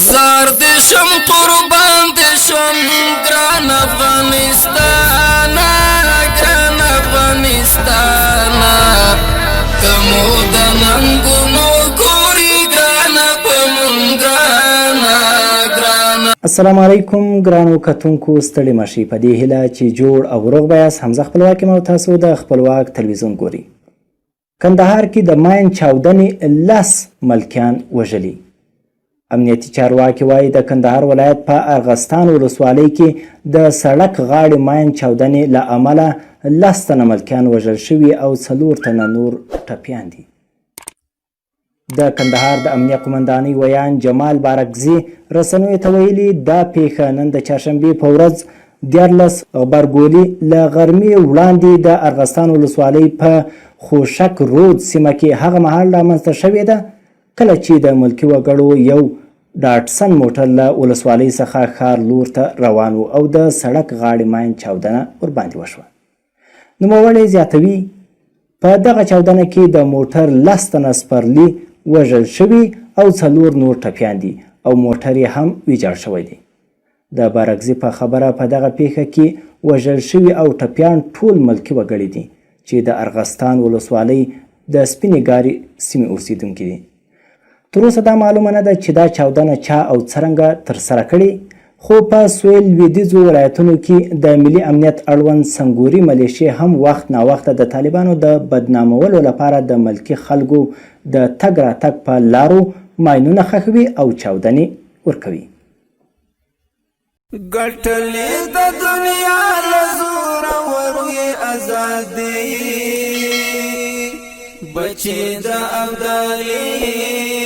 زار دې شم قربان دې شم ګران افغانستان ګران افغانستان کمو د ننګونو ګوري ګران پمون ګران. السلام علیکم ګرانو کتونکو، ستړي مشي په دې هیله چې جوړ او روغ بیاست. حمزه خپلواک یم او تاسو د خپلواک تلویزیون ګوري. کندهار کې د ماین چاؤدنې 10 ملکیان وژلي. امنیتي چارواکي وایي د کندهار ولایت په ارغستان ولسوالۍ کې د سړک غاړې ماین چاودنې له امله 10 تنه ملکیان وژل شوي او 4 تنه نور ټپیان دي. د کندهار د امنیه قومندانۍ ویاند جمال بارکزي رسنیو ته ویلي دا پیښه نن د چهارشنبې په ورځ 14 غبرګولي له غرمې وړاندې د ارغستان ولسوالۍ په خوشک رود سیمه کې هغه مهال رامنځته شوې ده کله چې د ملکي وګړو یو ډاټسن موټر له ولسوالۍ څخه ښار لور ته روان و او د سړک غاړې ماین چاودنه ورباندې وشوه. نوموړی زیاتوي په دغه چاودنه کې د موټر 10 تنه سپرلي وژل شوي او 4 نور ټپیان دي او موټر یې هم ویجاړ شوی دی. د بارکزي په خبره په دغه پیښه کې وژل شوي او ټپیان ټول ملکي وګړي دي چې د ارغستان ولسوالۍ د سپینې ګارې سیمې اوسیدونکي دي. تر اوسه دا معلومه نه ده چې دا چاودنه چا او څرنګه ترسره کړې، خو په سویل لویدیځو ولایتونو کې د ملي امنیت اړوند سنګوري ملیشې هم وخت ناوخته د طالبانو د بدنامولو لپاره د ملکي خلکو د تګ راتګ په لارو ماینونه ښخوي او چاودنې ورکوي. ګټلې د دنیا له زوره وروي ازادي بچې د ابدالي